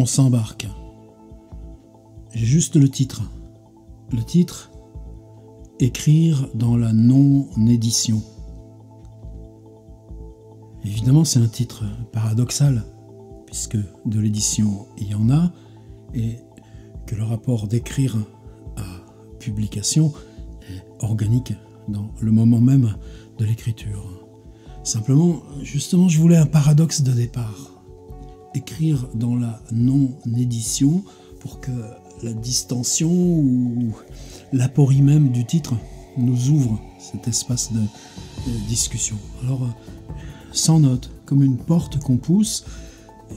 On s'embarque. J'ai juste le titre. Le titre, écrire dans la non-édition. Évidemment, c'est un titre paradoxal, puisque de l'édition, il y en a, et que le rapport d'écrire à publication est organique dans le moment même de l'écriture. Simplement, justement, je voulais un paradoxe de départ. Écrire dans la non-édition pour que la distension ou l'aporie même du titre nous ouvre cet espace de discussion. Alors, sans note, comme une porte qu'on pousse,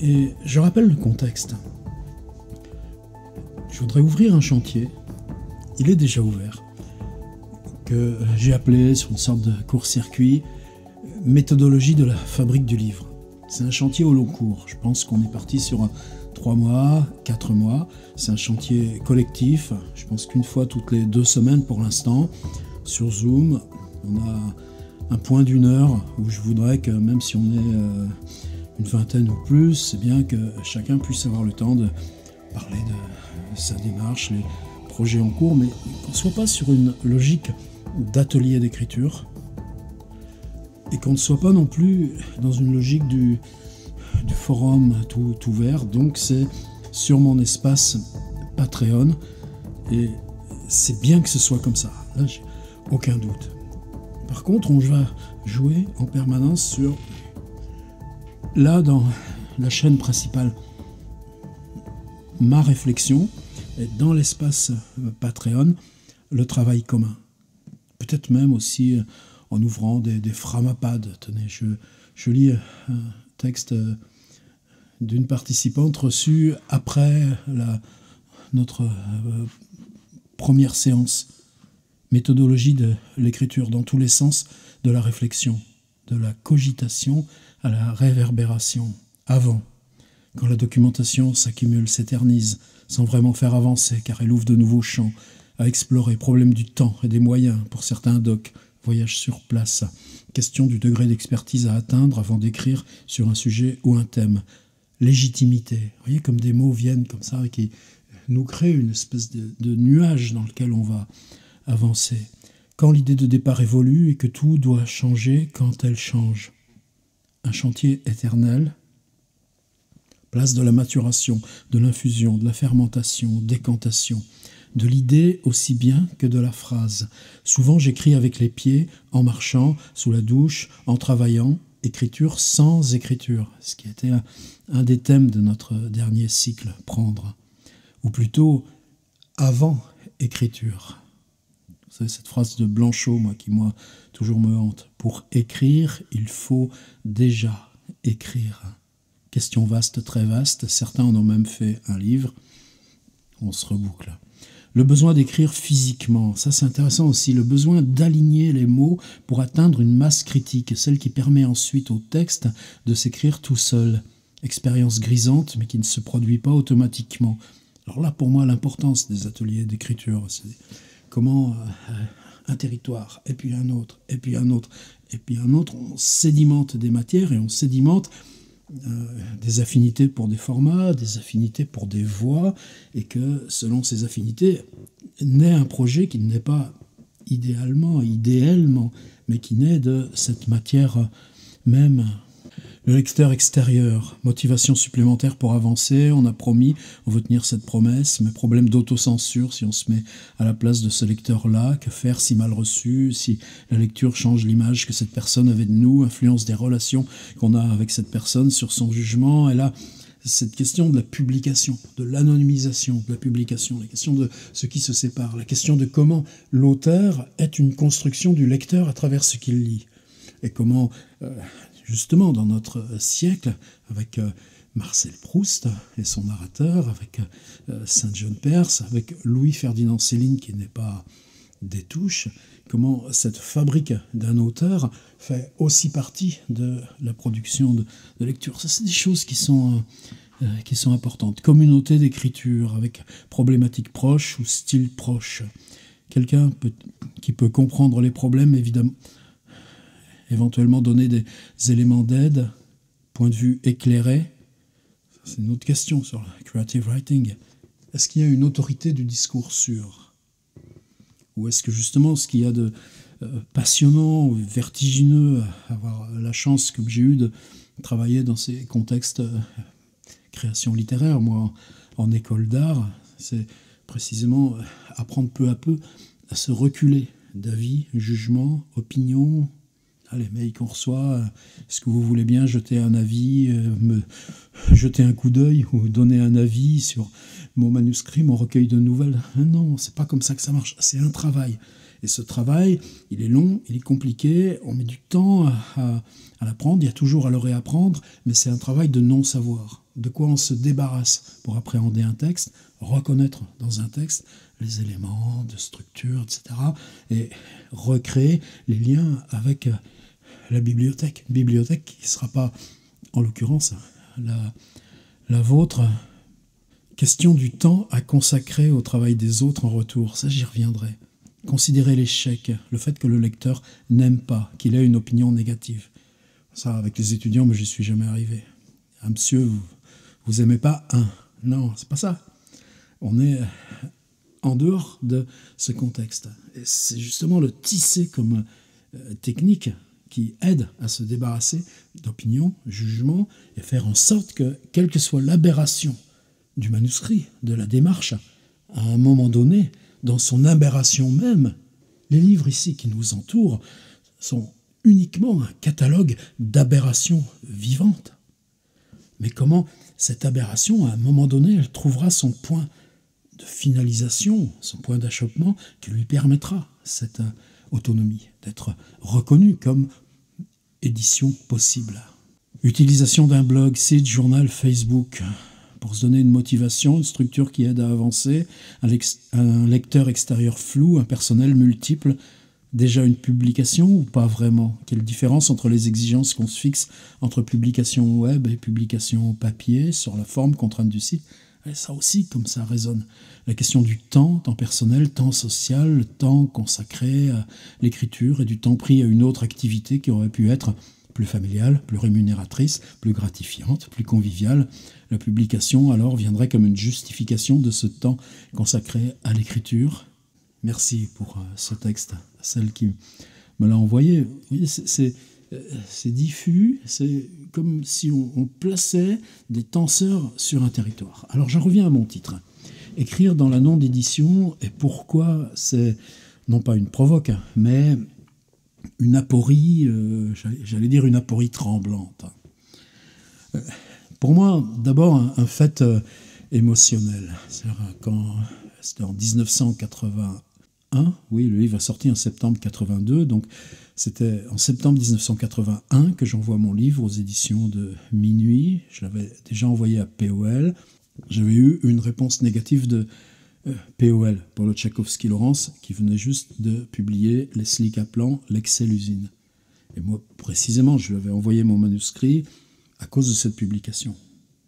et je rappelle le contexte. Je voudrais ouvrir un chantier, il est déjà ouvert, que j'ai appelé sur une sorte de court-circuit « Méthodologie de la fabrique du livre ». C'est un chantier au long cours. Je pense qu'on est parti sur 3 mois, 4 mois. C'est un chantier collectif. Je pense qu'une fois toutes les 2 semaines pour l'instant, sur Zoom, on a un point d'1 heure où je voudrais que, même si on est une vingtaine ou plus, c'est bien que chacun puisse avoir le temps de parler de sa démarche, les projets en cours, mais qu'on ne soit pas sur une logique d'atelier d'écriture, et qu'on ne soit pas non plus dans une logique du forum tout ouvert. Donc c'est sur mon espace Patreon, et c'est bien que ce soit comme ça, là j'ai aucun doute. Par contre, on va jouer en permanence sur, là dans la chaîne principale, ma réflexion, et dans l'espace Patreon, le travail commun. Peut-être même aussi en ouvrant des framapads. Tenez, je lis un texte d'une participante reçue après notre première séance. Méthodologie de l'écriture dans tous les sens de la réflexion, de la cogitation à la réverbération. Avant, quand la documentation s'accumule, s'éternise, sans vraiment faire avancer, car elle ouvre de nouveaux champs à explorer, problème du temps et des moyens pour certains docs, voyage sur place, question du degré d'expertise à atteindre avant d'écrire sur un sujet ou un thème, légitimité. Vous voyez comme des mots viennent comme ça et qui nous créent une espèce de nuage dans lequel on va avancer. Quand l'idée de départ évolue et que tout doit changer quand elle change. Un chantier éternel, place de la maturation, de l'infusion, de la fermentation, décantation, de l'idée aussi bien que de la phrase. Souvent j'écris avec les pieds, en marchant, sous la douche, en travaillant, écriture sans écriture, ce qui était un des thèmes de notre dernier cycle, prendre, ou plutôt avant écriture. Vous savez, cette phrase de Blanchot, moi, toujours me hante. Pour écrire, il faut déjà écrire. Question vaste, très vaste. Certains en ont même fait un livre. On se reboucle. Le besoin d'écrire physiquement, ça c'est intéressant aussi. Le besoin d'aligner les mots pour atteindre une masse critique, celle qui permet ensuite au texte de s'écrire tout seul. Expérience grisante, mais qui ne se produit pas automatiquement. Alors là, pour moi, l'importance des ateliers d'écriture, c'est comment un territoire, et puis un autre, et puis un autre, et puis un autre, on sédimente des matières et on sédimente des affinités pour des formats, des affinités pour des voix, et que selon ces affinités, naît un projet qui n'est pas idéalement, mais qui naît de cette matière même. Le lecteur extérieur, motivation supplémentaire pour avancer, on a promis, on veut tenir cette promesse, mais problème d'autocensure si on se met à la place de ce lecteur-là, que faire si mal reçu, si la lecture change l'image que cette personne avait de nous, influence des relations qu'on a avec cette personne sur son jugement, et là, cette question de la publication, de l'anonymisation de la publication, la question de ce qui se sépare, la question de comment l'auteur est une construction du lecteur à travers ce qu'il lit, et comment... justement, dans notre siècle, avec Marcel Proust et son narrateur, avec Saint-John Perse, avec Louis-Ferdinand Céline, qui n'est pas des touches, comment cette fabrique d'un auteur fait aussi partie de la production de lecture. Ça, c'est des choses qui sont importantes. Communauté d'écriture, avec problématiques proches ou style proche. Quelqu'un qui peut comprendre les problèmes, évidemment, éventuellement donner des éléments d'aide, point de vue éclairé, C'est une autre question sur le creative writing. Est-ce qu'il y a une autorité du discours sûr? Ou est-ce que justement ce qu'il y a de passionnant ou vertigineux à avoir la chance, comme j'ai eu, de travailler dans ces contextes création littéraire, moi, en école d'art, c'est précisément apprendre peu à peu à se reculer d'avis, jugements, opinions. Les mails qu'on reçoit, est-ce que vous voulez bien jeter un avis, me jeter un coup d'œil ou donner un avis sur mon manuscrit, mon recueil de nouvelles? Non, c'est pas comme ça que ça marche, c'est un travail. Et ce travail, il est long, il est compliqué, on met du temps à l'apprendre, il y a toujours à le réapprendre, mais c'est un travail de non-savoir. De quoi on se débarrasse pour appréhender un texte, reconnaître dans un texte les éléments de structure, etc. Et recréer les liens avec la bibliothèque. Bibliothèque qui ne sera pas, en l'occurrence, la vôtre. Question du temps à consacrer au travail des autres en retour. Ça, j'y reviendrai. Considérer l'échec, le fait que le lecteur n'aime pas, qu'il ait une opinion négative. Ça, avec les étudiants, mais j'y suis jamais arrivé. Ah, monsieur, vous aimez pas un? Non, c'est pas ça. On est en dehors de ce contexte. Et c'est justement le tisser comme technique qui aide à se débarrasser d'opinions, jugements, et faire en sorte que, quelle que soit l'aberration du manuscrit, de la démarche, à un moment donné, dans son aberration même, les livres ici qui nous entourent sont uniquement un catalogue d'aberrations vivantes. Mais comment cette aberration, à un moment donné, elle trouvera son point de finalisation, son point d'achoppement qui lui permettra cette autonomie, d'être reconnue comme édition possible. Utilisation d'un blog, site, journal, Facebook, pour se donner une motivation, une structure qui aide à avancer, un lecteur extérieur flou, un personnel multiple, déjà une publication ou pas vraiment? Quelle différence entre les exigences qu'on se fixe entre publication web et publication papier, sur la forme, contrainte du site? Et ça aussi, comme ça résonne. La question du temps personnel, temps social, le temps consacré à l'écriture et du temps pris à une autre activité qui aurait pu être plus familiale, plus rémunératrice, plus gratifiante, plus conviviale. La publication, alors, viendrait comme une justification de ce temps consacré à l'écriture. Merci pour ce texte, celle qui me l'a envoyé. Vous voyez, c'est diffus, c'est comme si on plaçait des tenseurs sur un territoire. Alors j'en reviens à mon titre. Écrire dans la non-édition, et pourquoi c'est non pas une provoque, mais une aporie, j'allais dire une aporie tremblante. Pour moi, d'abord, un fait émotionnel. C'est-à-dire, quand c'était en 1981, oui, le livre est sorti en septembre 82, donc c'était en septembre 1981 que j'envoie mon livre aux éditions de Minuit. Je l'avais déjà envoyé à POL. J'avais eu une réponse négative de POL, Paulo Tchaikovsky-Lawrence, qui venait juste de publier Leslie Kaplan, L'Excel-Usine. Et moi, précisément, je lui avais envoyé mon manuscrit à cause de cette publication.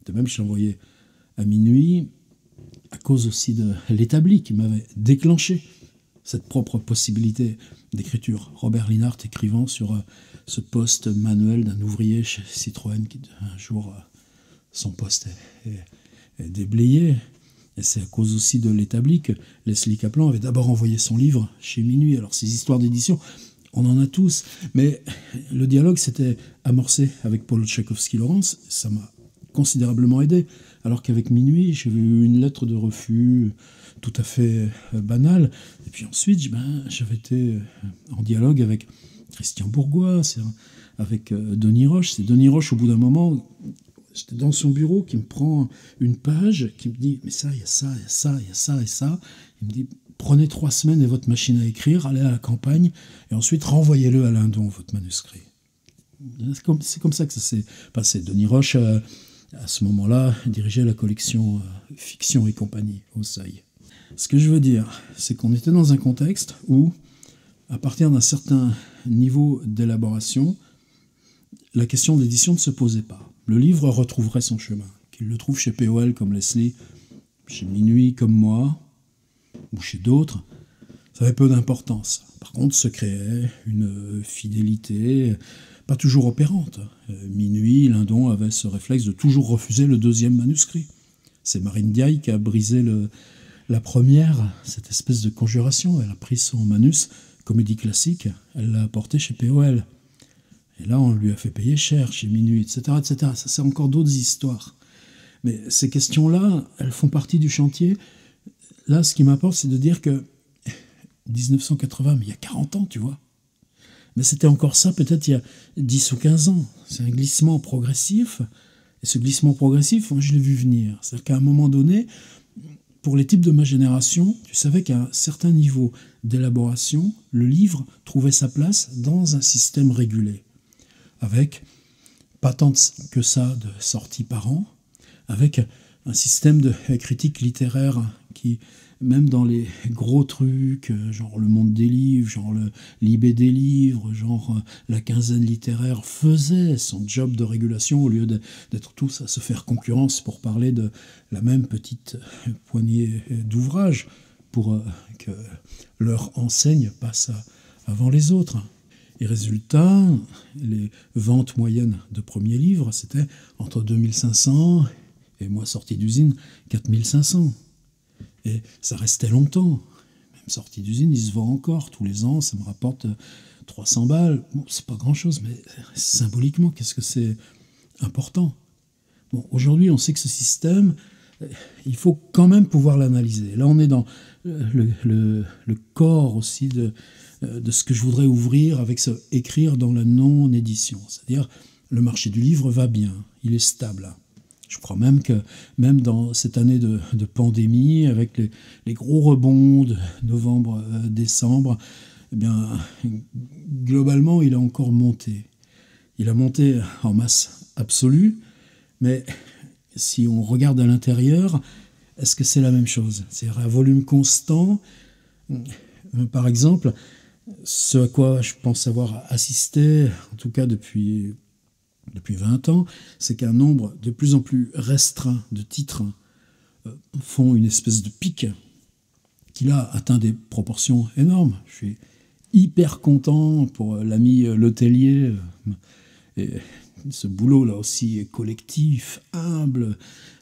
De même, je l'ai envoyé à Minuit à cause aussi de l'établi qui m'avait déclenché cette propre possibilité d'écriture. Robert Linhart écrivant sur ce poste manuel d'un ouvrier chez Citroën qui un jour son poste est déblayé. Et c'est à cause aussi de l'établi que Leslie Kaplan avait d'abord envoyé son livre chez Minuit. Alors ces histoires d'édition, on en a tous, mais le dialogue s'était amorcé avec Paulo Tchaikovsky-Lawrence, ça m'a considérablement aidé, alors qu'avec Minuit, j'avais eu une lettre de refus tout à fait banale, et puis ensuite, j'avais été en dialogue avec Christian Bourgois, avec Denis Roche. C'est Denis Roche, au bout d'un moment, j'étais dans son bureau, qui me prend une page, qui me dit « mais ça, il y a ça, il y a ça, il y a ça et ça ». Il me dit « prenez 3 semaines et votre machine à écrire, allez à la campagne, et ensuite renvoyez-le à Lindon, votre manuscrit ». C'est comme ça que ça s'est passé. Denis Roche, à ce moment-là, dirigeait la collection Fiction et compagnie, au Seuil. Ce que je veux dire, c'est qu'on était dans un contexte où, à partir d'un certain niveau d'élaboration, la question de l'édition ne se posait pas. Le livre retrouverait son chemin. Qu'il le trouve chez POL comme Leslie, chez Minuit comme moi, ou chez d'autres, ça avait peu d'importance. Par contre, se créait une fidélité pas toujours opérante. Minuit, Lindon avait ce réflexe de toujours refuser le deuxième manuscrit. C'est Marine Diaye qui a brisé la première, cette espèce de conjuration. Elle a pris son manus, comédie classique, elle l'a apporté chez POL. Et là, on lui a fait payer cher chez Minuit, etc., etc. Ça, c'est encore d'autres histoires. Mais ces questions-là, elles font partie du chantier. Là, ce qui m'importe, c'est de dire que 1980, mais il y a 40 ans, tu vois. Mais c'était encore ça, peut-être il y a 10 ou 15 ans. C'est un glissement progressif. Et ce glissement progressif, moi, je l'ai vu venir. C'est-à-dire qu'à un moment donné, pour les types de ma génération, tu savais qu'à un certain niveau d'élaboration, le livre trouvait sa place dans un système régulé. Avec pas tant que ça de sorties par an, avec un système de critique littéraire qui, même dans les gros trucs, genre le Monde des livres, genre le Libé des livres, genre la quinzaine littéraire, faisait son job de régulation au lieu d'être tous à se faire concurrence pour parler de la même petite poignée d'ouvrages pour que leur enseigne passe avant les autres. Et résultat, les ventes moyennes de premiers livres, c'était entre 2500 et moi, sortie d'usine, 4500. Et ça restait longtemps. Même sortie d'usine, il se vend encore. Tous les ans, ça me rapporte 300 balles. Bon, c'est pas grand-chose, mais symboliquement, qu'est-ce que c'est important. Bon, aujourd'hui, on sait que ce système, il faut quand même pouvoir l'analyser. Là, on est dans le corps aussi de ce que je voudrais ouvrir avec ce écrire dans la non-édition. C'est-à-dire, le marché du livre va bien, il est stable. Je crois même que, même dans cette année de pandémie, avec les gros rebonds de novembre, décembre, eh bien, globalement, il a encore monté. Il a monté en masse absolue, mais si on regarde à l'intérieur, est-ce que c'est la même chose? C'est-à-dire un volume constant. Par exemple, ce à quoi je pense avoir assisté, en tout cas depuis 20 ans, c'est qu'un nombre de plus en plus restreint de titres font une espèce de pic qui là atteint des proportions énormes. Je suis hyper content pour l'ami Letellier. Et ce boulot là aussi collectif, humble,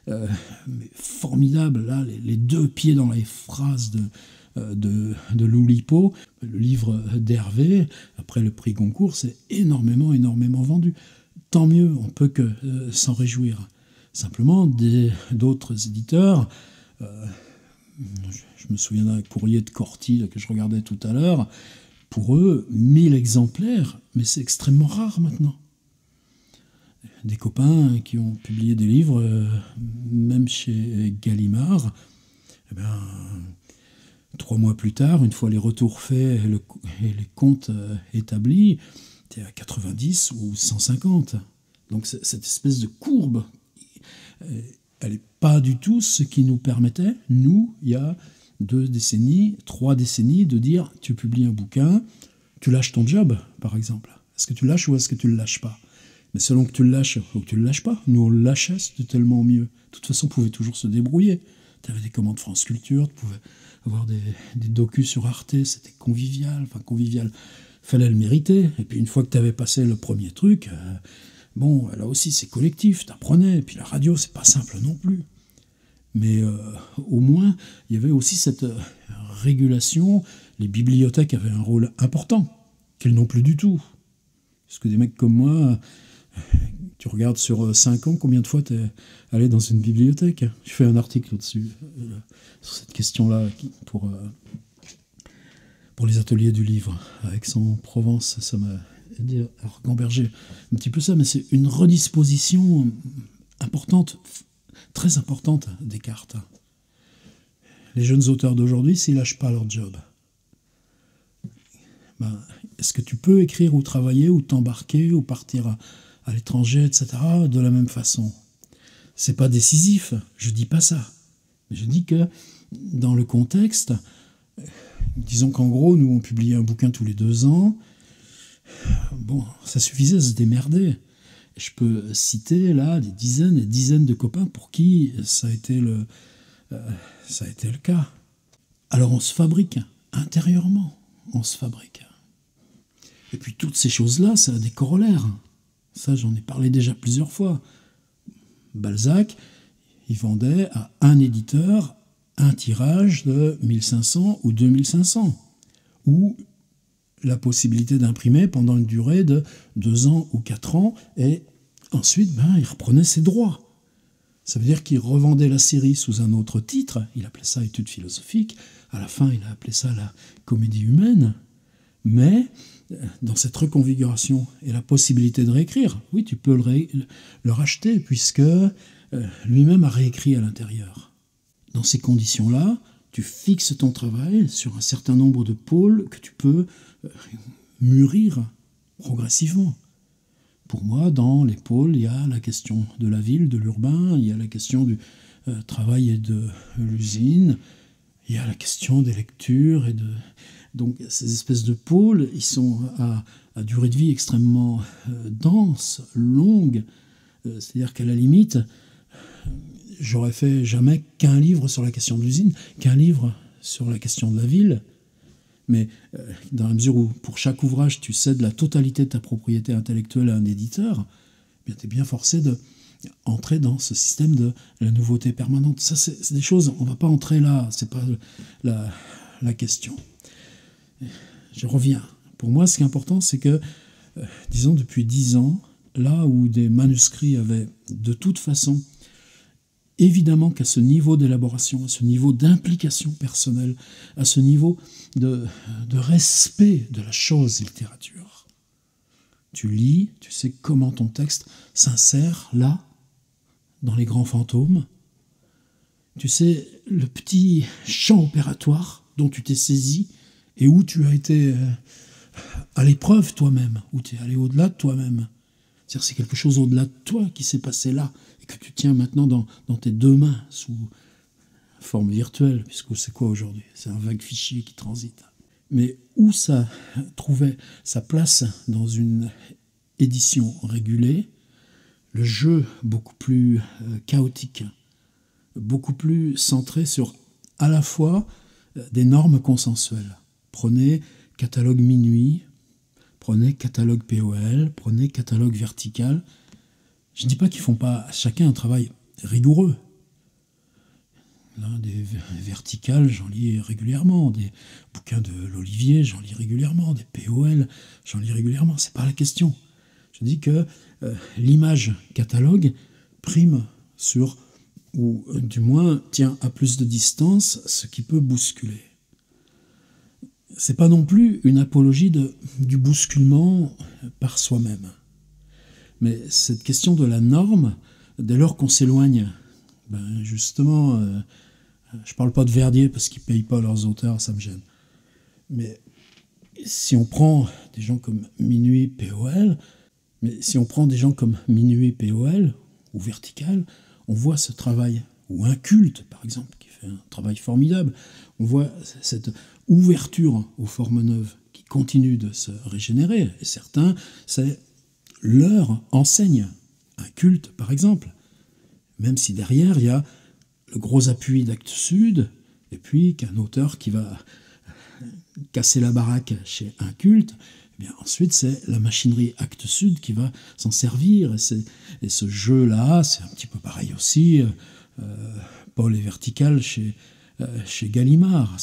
mais formidable. Là, les deux pieds dans les phrases de Loulipo, le livre d'Hervé, après le prix Goncourt, c'est énormément vendu. Tant mieux, on peut que s'en réjouir. Simplement, d'autres éditeurs, je me souviens d'un courrier de Corty là, que je regardais tout à l'heure, pour eux, 1000 exemplaires, mais c'est extrêmement rare maintenant. Des copains qui ont publié des livres, même chez Gallimard, eh bien, 3 mois plus tard, une fois les retours faits et les comptes établis, c'était à 90 ou 150. Donc cette espèce de courbe, elle n'est pas du tout ce qui nous permettait, nous, il y a 2 décennies, 3 décennies, de dire tu publies un bouquin, tu lâches ton job, par exemple. Est-ce que tu lâches ou est-ce que tu ne le lâches pas? Mais selon que tu le lâches ou que tu ne le lâches pas, nous on le lâchait, c'était tellement mieux. De toute façon, on pouvait toujours se débrouiller. Tu avais des commandes France Culture, tu pouvais avoir des docus sur Arte, c'était convivial. Fallait le mériter. Et puis une fois que tu avais passé le premier truc, bon, là aussi c'est collectif, t'apprenais. Et puis la radio, c'est pas simple non plus. Mais au moins, il y avait aussi cette régulation. Les bibliothèques avaient un rôle important, qu'elles n'ont plus du tout. Parce que des mecs comme moi, tu regardes sur 5 ans, combien de fois tu es allé dans une bibliothèque? Je fais un article là-dessus, sur cette question-là, pour les ateliers du livre. À Aix-en-Provence, ça m'a aidé à regamberger un petit peu ça, mais c'est une redisposition importante, très importante des cartes. Les jeunes auteurs d'aujourd'hui, s'ils ne lâchent pas leur job, ben, est-ce que tu peux écrire ou travailler ou t'embarquer ou partir à l'étranger, etc., de la même façon? C'est pas décisif, je dis pas ça. Je dis que dans le contexte, disons qu'en gros, nous on publiait un bouquin tous les 2 ans, bon, ça suffisait à se démerder. Je peux citer là des dizaines et dizaines de copains pour qui ça a été le cas. Alors on se fabrique, intérieurement, on se fabrique. Et puis toutes ces choses-là, ça a des corollaires. Ça, j'en ai parlé déjà plusieurs fois. Balzac, il vendait à un éditeur un tirage de 1500 ou 2500, ou la possibilité d'imprimer pendant une durée de 2 ans ou 4 ans, et ensuite, il reprenait ses droits. Ça veut dire qu'il revendait la série sous un autre titre, il appelait ça études philosophiques, à la fin il a appelé ça la comédie humaine, mais dans cette reconfiguration et la possibilité de réécrire, oui, tu peux le racheter, puisque lui-même a réécrit à l'intérieur. Dans ces conditions-là, tu fixes ton travail sur un certain nombre de pôles que tu peux mûrir progressivement. Pour moi, dans les pôles, il y a la question de la ville, de l'urbain, il y a la question du travail et de l'usine, il y a la question des lectures. Donc ces espèces de pôles, ils sont à durée de vie extrêmement dense, longue. C'est-à-dire qu'à la limite, j'aurais fait jamais qu'un livre sur la question de l'usine, qu'un livre sur la question de la ville. Mais dans la mesure où, pour chaque ouvrage, tu cèdes la totalité de ta propriété intellectuelle à un éditeur, tu es bien forcé d'entrer dans ce système de la nouveauté permanente. Ça, c'est des choses, on ne va pas entrer là, ce n'est pas la question. Je reviens. Pour moi, ce qui est important, c'est que, disons, depuis 10 ans, là où des manuscrits avaient de toute façon, évidemment qu'à ce niveau d'élaboration, à ce niveau d'implication personnelle, à ce niveau de respect de la chose littérature, tu lis, tu sais comment ton texte s'insère là, dans les grands fantômes, tu sais le petit champ opératoire dont tu t'es saisi et où tu as été à l'épreuve toi-même, où tu es allé au-delà de toi-même. C'est-à-dire c'est quelque chose au-delà de toi qui s'est passé là, et que tu tiens maintenant dans tes deux mains, sous forme virtuelle, puisque c'est quoi aujourd'hui? C'est un vague fichier qui transite. Mais où ça trouvait sa place dans une édition régulée, le jeu beaucoup plus chaotique, beaucoup plus centré sur à la fois des normes consensuelles. Prenez catalogue Minuit, prenez catalogue POL, prenez catalogue Vertical. Je ne dis pas qu'ils ne font pas chacun un travail rigoureux. Là, des verticales, j'en lis régulièrement. Des bouquins de l'Olivier, j'en lis régulièrement. Des POL, j'en lis régulièrement. C'est pas la question. Je dis que l'image catalogue prime sur, ou du moins tient à plus de distance, ce qui peut bousculer. C'est pas non plus une apologie du bousculement par soi-même. Mais cette question de la norme, dès lors qu'on s'éloigne, justement, je ne parle pas de Verdier parce qu'ils ne payent pas leurs auteurs, ça me gêne. Mais si on prend des gens comme Minuit, POL, ou Vertical, on voit ce travail, ou Un Culte, par exemple, qui fait un travail formidable, on voit cette ouverture aux formes neuves qui continue de se régénérer, et certains, c'est leur enseigne. Un Culte, par exemple, même si derrière, il y a le gros appui d'Actes Sud, et puis qu'un auteur qui va casser la baraque chez Un Culte, eh bien ensuite c'est la machinerie Actes Sud qui va s'en servir, et ce jeu-là, c'est un petit peu pareil aussi, Paul et Vertical chez Gallimard.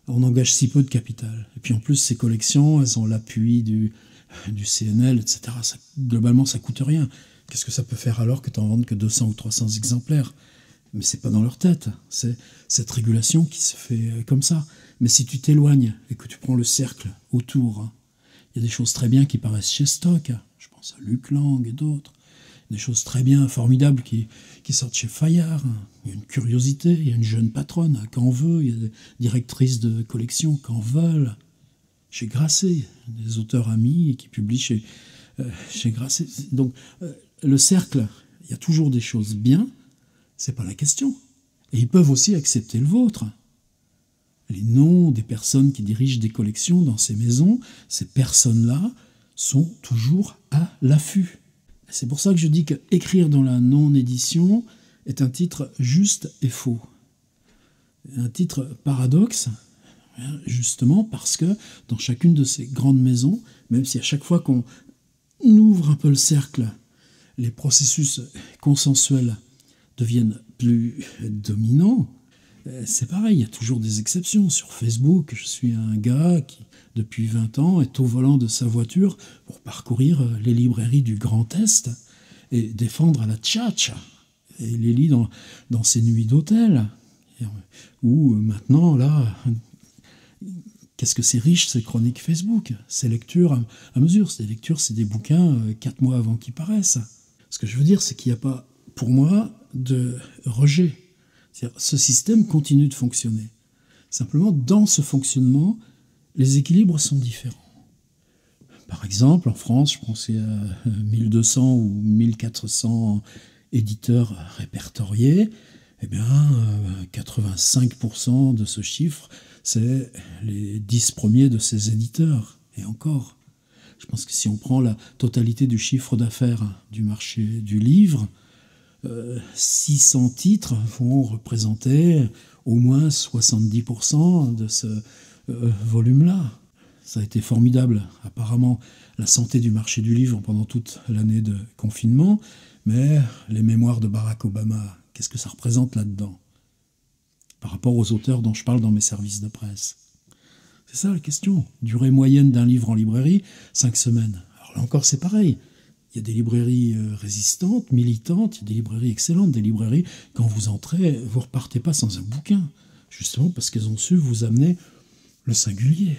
On engage si peu de capital. Et puis en plus, ces collections, elles ont l'appui du CNL, etc. Globalement, ça coûte rien. Qu'est-ce que ça peut faire alors que tu n'en vendes que 200 ou 300 exemplaires? Mais c'est pas dans leur tête. C'est cette régulation qui se fait comme ça. Mais si tu t'éloignes et que tu prends le cercle autour, il y a des choses très bien qui paraissent chez Stock. Je pense à Luc Lang et d'autres. Des choses très bien, formidables qui sortent chez Fayard. Il y a une curiosité, il y a une jeune patronne à Canveux, il y a des directrices de collection qu'en veulent. Chez Grasset, des auteurs amis qui publient chez Grasset. Donc, le cercle, il y a toujours des choses bien, c'est pas la question. Et ils peuvent aussi accepter le vôtre. Les noms des personnes qui dirigent des collections dans ces maisons, ces personnes-là sont toujours à l'affût. C'est pour ça que je dis qu'écrire dans la non-édition est un titre juste et faux. Un titre paradoxe, justement parce que dans chacune de ces grandes maisons, même si à chaque fois qu'on ouvre un peu le cercle, les processus consensuels deviennent plus dominants, c'est pareil, il y a toujours des exceptions. Sur Facebook, je suis un gars qui, depuis 20 ans, est au volant de sa voiture pour parcourir les librairies du Grand Est et défendre la tchatcha. Et il les lit dans ses nuits d'hôtel. Ou maintenant, là, qu'est-ce que c'est riche, ces chroniques Facebook. Ces lectures à mesure. Ces lectures, c'est des bouquins 4 mois avant qu'ils paraissent. Ce que je veux dire, c'est qu'il n'y a pas, pour moi, de rejet. C'est-à-dire, ce système continue de fonctionner. Simplement, dans ce fonctionnement, les équilibres sont différents. Par exemple, en France, je pensais à 1200 ou 1400 éditeurs répertoriés. Eh bien, 85% de ce chiffre, c'est les 10 premiers de ces éditeurs. Et encore, je pense que si on prend la totalité du chiffre d'affaires du marché du livre, 600 titres vont représenter au moins 70% de ce volume-là. Ça a été formidable, apparemment, la santé du marché du livre pendant toute l'année de confinement, mais les mémoires de Barack Obama, qu'est-ce que ça représente là-dedans par rapport aux auteurs dont je parle dans mes services de presse? C'est ça la question. Durée moyenne d'un livre en librairie, 5 semaines. Alors là encore, c'est pareil. Il y a des librairies résistantes, militantes, il y a des librairies excellentes, des librairies, quand vous entrez, vous ne repartez pas sans un bouquin. Justement parce qu'elles ont su vous amener le singulier,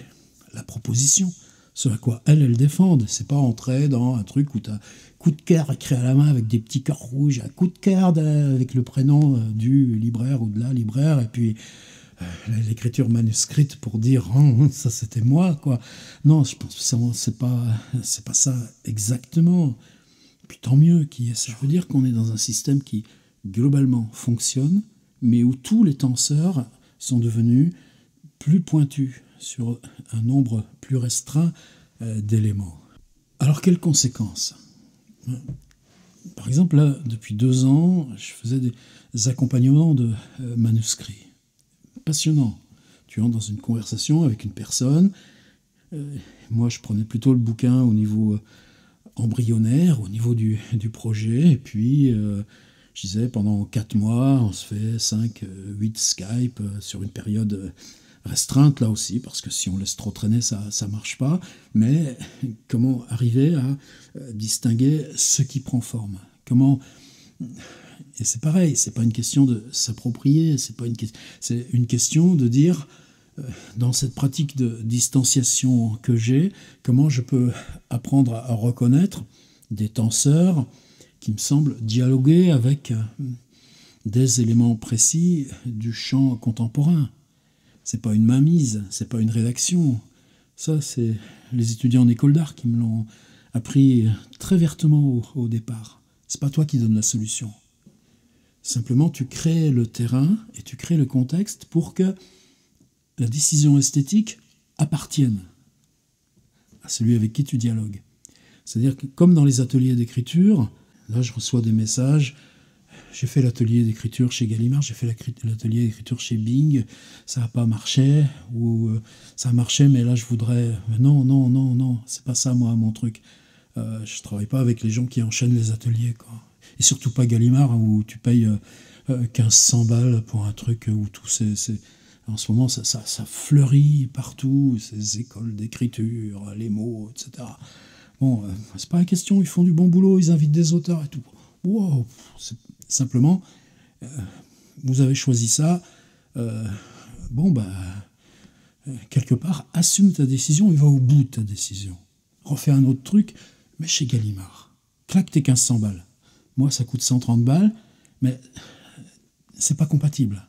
la proposition, ce à quoi elles défendent. C'est pas entrer dans un truc où tu as coup de cœur écrit à la main avec des petits cœurs rouges, un coup de cœur avec le prénom du libraire ou de la libraire, et puis l'écriture manuscrite pour dire oh, ça c'était moi, quoi. Non, je pense que c'est pas ça exactement. Puis tant mieux qu'il y ait ça. Je veux dire qu'on est dans un système qui globalement fonctionne, mais où tous les tenseurs sont devenus plus pointus sur un nombre plus restreint d'éléments. Alors quelles conséquences? Par exemple, là, depuis 2 ans, je faisais des accompagnements de manuscrits. Passionnant. Tu entres dans une conversation avec une personne. Moi, je prenais plutôt le bouquin au niveau embryonnaire, au niveau du projet. Et puis, je disais, pendant 4 mois, on se fait 5, 8 Skype sur une période restreinte, là aussi, parce que si on laisse trop traîner, ça marche pas. Mais comment arriver à distinguer ce qui prend forme? Comment... Et c'est pareil, c'est pas une question de s'approprier, c'est une question de dire, dans cette pratique de distanciation que j'ai, comment je peux apprendre à reconnaître des tenseurs qui me semblent dialoguer avec des éléments précis du champ contemporain. C'est pas une mainmise, c'est pas une rédaction. Ça, c'est les étudiants en école d'art qui me l'ont appris très vertement au départ. C'est pas toi qui donnes la solution. Simplement, tu crées le terrain et tu crées le contexte pour que la décision esthétique appartienne à celui avec qui tu dialogues. C'est-à-dire que, comme dans les ateliers d'écriture, là, je reçois des messages. J'ai fait l'atelier d'écriture chez Gallimard, j'ai fait l'atelier d'écriture chez Bing, ça n'a pas marché, ou ça a marché, mais là, je voudrais... Non, c'est pas ça, moi, mon truc. Je travaille pas avec les gens qui enchaînent les ateliers, quoi. Et surtout pas Gallimard, où tu payes 1500 balles pour un truc où tout en ce moment, ça fleurit partout, ces écoles d'écriture, les mots, etc. Bon, c'est pas la question, ils font du bon boulot, ils invitent des auteurs et tout. Wow, c'est simplement, vous avez choisi ça, quelque part, assume ta décision et va au bout de ta décision. Refais un autre truc, mais chez Gallimard. Claque tes 1500 balles. Moi, ça coûte 130 balles, mais c'est pas compatible.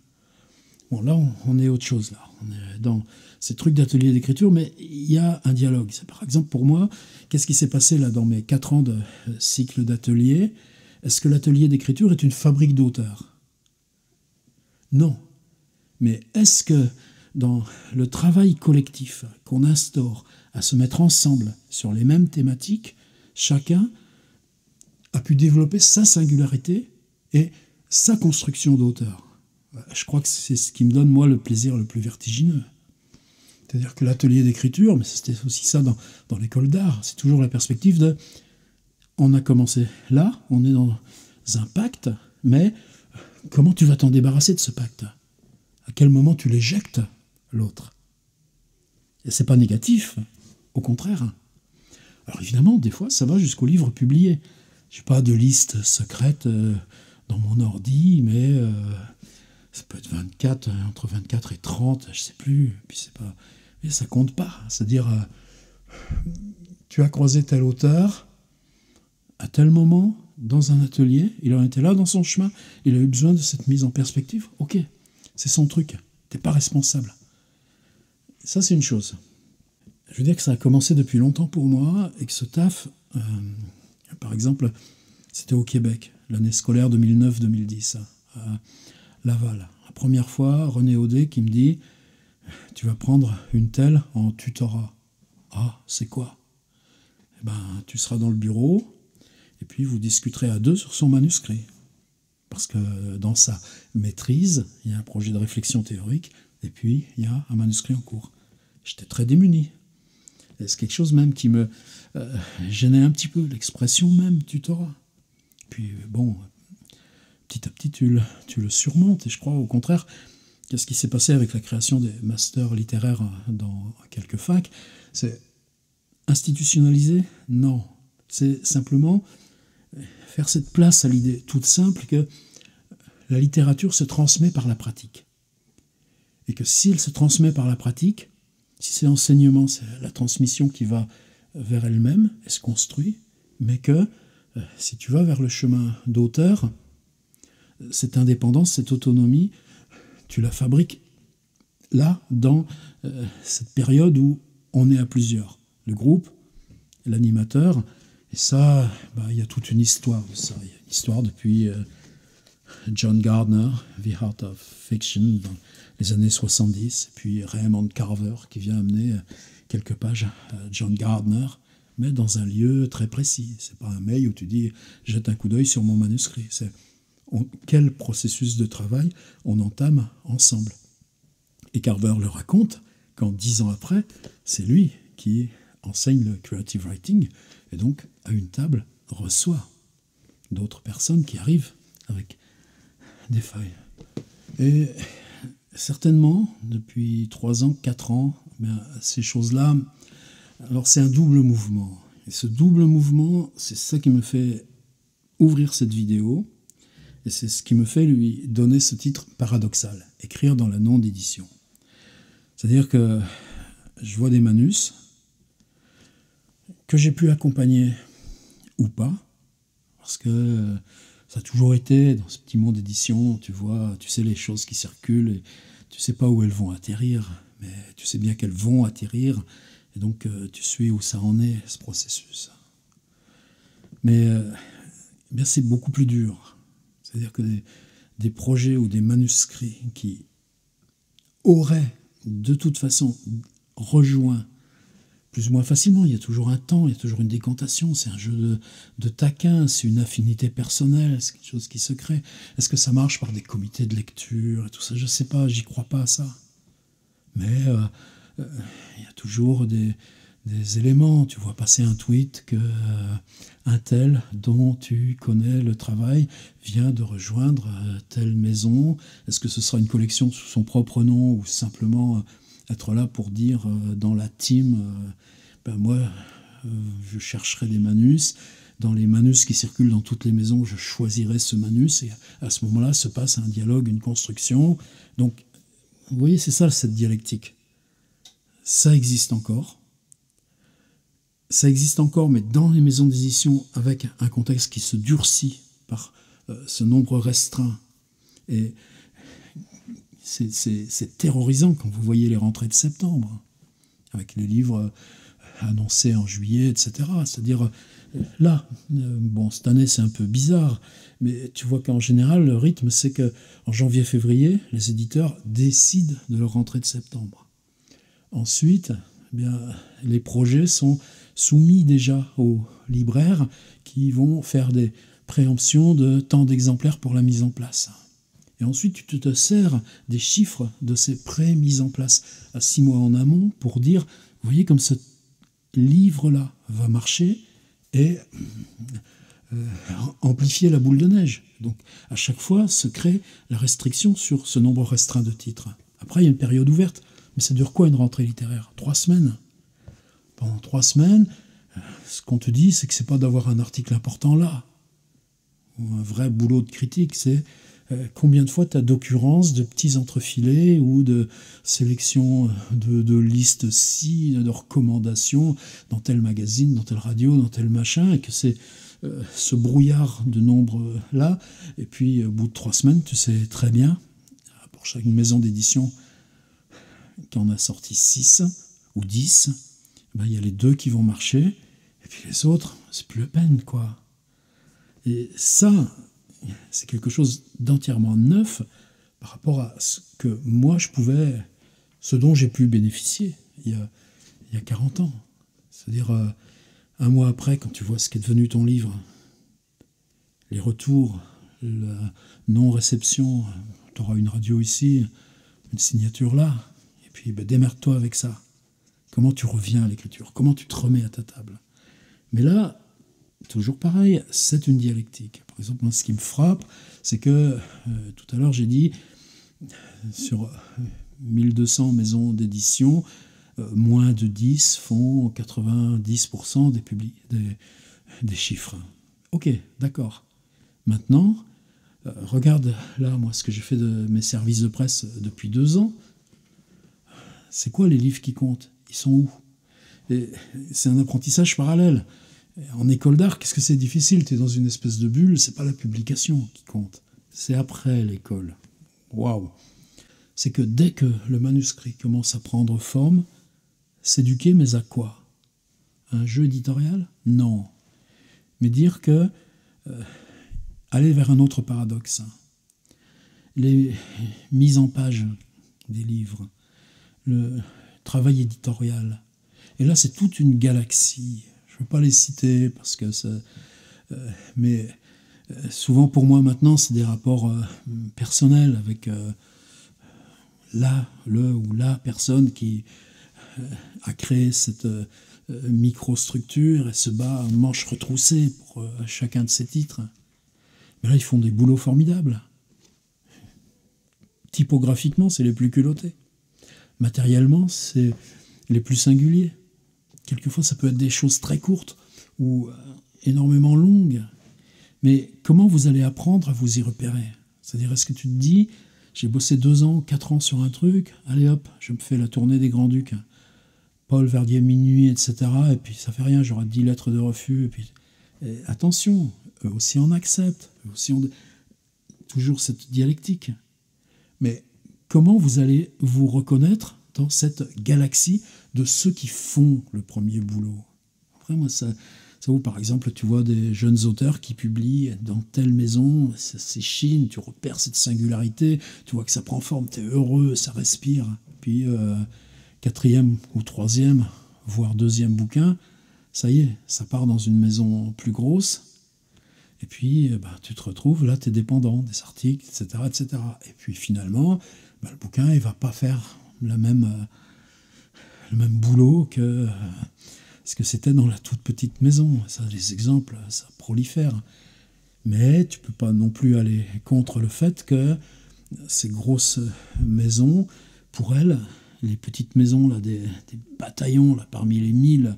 Bon, là, on est autre chose, là. On est dans ces trucs d'atelier d'écriture, mais il y a un dialogue. C'est, par exemple, pour moi, qu'est-ce qui s'est passé là dans mes 4 ans de cycle d'atelier? Est-ce que l'atelier d'écriture est une fabrique d'auteurs? Non. Mais est-ce que dans le travail collectif qu'on instaure à se mettre ensemble sur les mêmes thématiques, chacun a pu développer sa singularité et sa construction d'auteur? Je crois que c'est ce qui me donne, moi, le plaisir le plus vertigineux. C'est-à-dire que l'atelier d'écriture, mais c'était aussi ça dans l'école d'art, c'est toujours la perspective de on a commencé là, on est dans un pacte, mais comment tu vas t'en débarrasser de ce pacte? À quel moment tu l'éjectes, l'autre? Et c'est pas négatif, au contraire. Alors évidemment, des fois, ça va jusqu'au livre publié. J'ai pas de liste secrète dans mon ordi, mais ça peut être 24, entre 24 et 30, je sais plus. Puis c'est pas, mais ça compte pas. C'est-à-dire, tu as croisé tel auteur à tel moment dans un atelier, il en était là dans son chemin, il a eu besoin de cette mise en perspective. Ok, c'est son truc. T'es pas responsable. Ça, c'est une chose. Je veux dire que ça a commencé depuis longtemps pour moi et que ce taf, par exemple, c'était au Québec, l'année scolaire 2009-2010, à Laval. La première fois, René Audet qui me dit « Tu vas prendre une telle en tutorat. » Ah, c'est quoi? Eh ben, tu seras dans le bureau et puis vous discuterez à deux sur son manuscrit. Parce que dans sa maîtrise, il y a un projet de réflexion théorique et puis il y a un manuscrit en cours. J'étais très démuni. Et c'est quelque chose même qui me gênait un petit peu, l'expression même tutorat. Puis bon, petit à petit tu le surmontes, et je crois au contraire, qu'est-ce qui s'est passé avec la création des masters littéraires dans quelques facs, c'est institutionnaliser? Non. C'est simplement faire cette place à l'idée toute simple que la littérature se transmet par la pratique. Et que si elle se transmet par la pratique, si c'est l'enseignement, c'est la transmission qui va vers elle-même et se construit, mais que si tu vas vers le chemin d'auteur, cette indépendance, cette autonomie, tu la fabriques là, dans cette période où on est à plusieurs. Le groupe, l'animateur, et ça, il y a toute une histoire de ça. Il y a une histoire depuis John Gardner, The Art of Fiction, dans les années 70, et puis Raymond Carver qui vient amener quelques pages à John Gardner, mais dans un lieu très précis. C'est pas un mail où tu dis « jette un coup d'œil sur mon manuscrit ». C'est quel processus de travail on entame ensemble. Et Carver le raconte quand 10 ans après, c'est lui qui enseigne le creative writing et donc à une table reçoit d'autres personnes qui arrivent avec des feuilles. Et certainement, depuis 3 ans, 4 ans, ces choses-là, alors c'est un double mouvement. Et ce double mouvement, c'est ça qui me fait ouvrir cette vidéo, et c'est ce qui me fait lui donner ce titre paradoxal, écrire dans la non-édition. C'est-à-dire que je vois des manus que j'ai pu accompagner ou pas, parce que ça a toujours été dans ce petit monde d'édition, tu vois, tu sais les choses qui circulent, et tu sais pas où elles vont atterrir, mais tu sais bien qu'elles vont atterrir, et donc tu suis où ça en est, ce processus. Mais bien c'est beaucoup plus dur. C'est-à-dire que des projets ou des manuscrits qui auraient de toute façon rejoint plus ou moins facilement, il y a toujours un temps, il y a toujours une décantation, c'est un jeu de taquin, c'est une affinité personnelle, c'est quelque chose qui se crée. Est-ce que ça marche par des comités de lecture et tout ça? Je ne sais pas, j'y crois pas à ça. Mais il y a toujours des éléments. Tu vois passer un tweet que un tel dont tu connais le travail vient de rejoindre telle maison. Est-ce que ce sera une collection sous son propre nom ou simplement être là pour dire dans la team, moi je chercherai des manus, dans les manus qui circulent dans toutes les maisons, je choisirai ce manus, et à ce moment-là se passe un dialogue, une construction. Donc, vous voyez, c'est ça cette dialectique. Ça existe encore. Ça existe encore, mais dans les maisons d'édition, avec un contexte qui se durcit par ce nombre restreint. Et c'est terrorisant quand vous voyez les rentrées de septembre, avec les livres annoncés en juillet, etc. C'est-à-dire, là, bon, cette année c'est un peu bizarre, mais tu vois qu'en général, le rythme, c'est qu'en janvier-février, les éditeurs décident de leur rentrée de septembre. Ensuite, eh bien, les projets sont soumis déjà aux libraires qui vont faire des préemptions de tant d'exemplaires pour la mise en place. Et ensuite, tu te sers des chiffres de ces prêts mis en place à 6 mois en amont pour dire, vous voyez comme ce livre-là va marcher et amplifier la boule de neige. Donc, à chaque fois, se crée la restriction sur ce nombre restreint de titres. Après, il y a une période ouverte. Mais ça dure quoi une rentrée littéraire? 3 semaines. Pendant 3 semaines, ce qu'on te dit, c'est que c'est pas d'avoir un article important là, ou un vrai boulot de critique, c'est combien de fois tu as d'occurrences, de petits entrefilés ou de sélection de listes de recommandations dans tel magazine, dans telle radio, dans tel machin, et que c'est ce brouillard de nombres là, et puis au bout de 3 semaines, tu sais très bien, pour chaque maison d'édition qui en a sorti 6 ou 10, ben, il y a les 2 qui vont marcher, et puis les autres, c'est plus la peine, quoi. Et ça, c'est quelque chose d'entièrement neuf par rapport à ce que moi je pouvais, ce dont j'ai pu bénéficier il y a 40 ans. C'est-à-dire, un mois après, quand tu vois ce qu'est devenu ton livre, les retours, la non-réception, tu auras une radio ici, une signature là, et puis ben, démerde-toi avec ça. Comment tu reviens à l'écriture? Comment tu te remets à ta table? Mais là, toujours pareil, c'est une dialectique. Par exemple, moi, ce qui me frappe, c'est que, tout à l'heure, j'ai dit, sur 1200 maisons d'édition, moins de 10 font 90% des chiffres. Ok, d'accord. Maintenant, regarde là, moi, ce que j'ai fait de mes services de presse depuis 2 ans. C'est quoi les livres qui comptent? Ils sont où? Et c'est un apprentissage parallèle. En école d'art, qu'est-ce que c'est difficile? Tu es dans une espèce de bulle, c'est pas la publication qui compte. C'est après l'école. Waouh! C'est que dès que le manuscrit commence à prendre forme, s'éduquer, mais à quoi? Un jeu éditorial? Non. Mais dire que aller vers un autre paradoxe. Les mises en page des livres, le travail éditorial. Et là, c'est toute une galaxie. Je ne veux pas les citer parce que ça... mais souvent pour moi maintenant, c'est des rapports personnels avec le ou la personne qui a créé cette microstructure et se bat à manches retroussées pour chacun de ces titres. Mais là, ils font des boulots formidables. Typographiquement, c'est les plus culottés. Matériellement, c'est les plus singuliers. Quelquefois, ça peut être des choses très courtes ou énormément longues. Mais comment vous allez apprendre à vous y repérer? C'est-à-dire, est-ce que tu te dis, j'ai bossé 2 ans, 4 ans sur un truc, allez hop, je me fais la tournée des Grands-Ducs, Paul, Verdier, Minuit, etc. Et puis ça fait rien, j'aurai 10 lettres de refus. Et attention, eux aussi en acceptent, eux aussi on... toujours cette dialectique. Mais comment vous allez vous reconnaître dans cette galaxie de ceux qui font le premier boulot? Après, moi, ça vaut, par exemple, tu vois des jeunes auteurs qui publient dans telle maison, c'est Chine, tu repères cette singularité, tu vois que ça prend forme, tu es heureux, ça respire. Puis, 4e ou 3e, voire 2e bouquin, ça y est, ça part dans une maison plus grosse. Et puis, tu te retrouves, là, tu es dépendant des articles, etc., etc. Et puis, finalement, le bouquin, il ne va pas faire le même boulot que ce que c'était dans la toute petite maison. Ça, les exemples, ça prolifère. Mais tu ne peux pas non plus aller contre le fait que ces grosses maisons, pour elles, les petites maisons, là, des bataillons là, parmi les 1000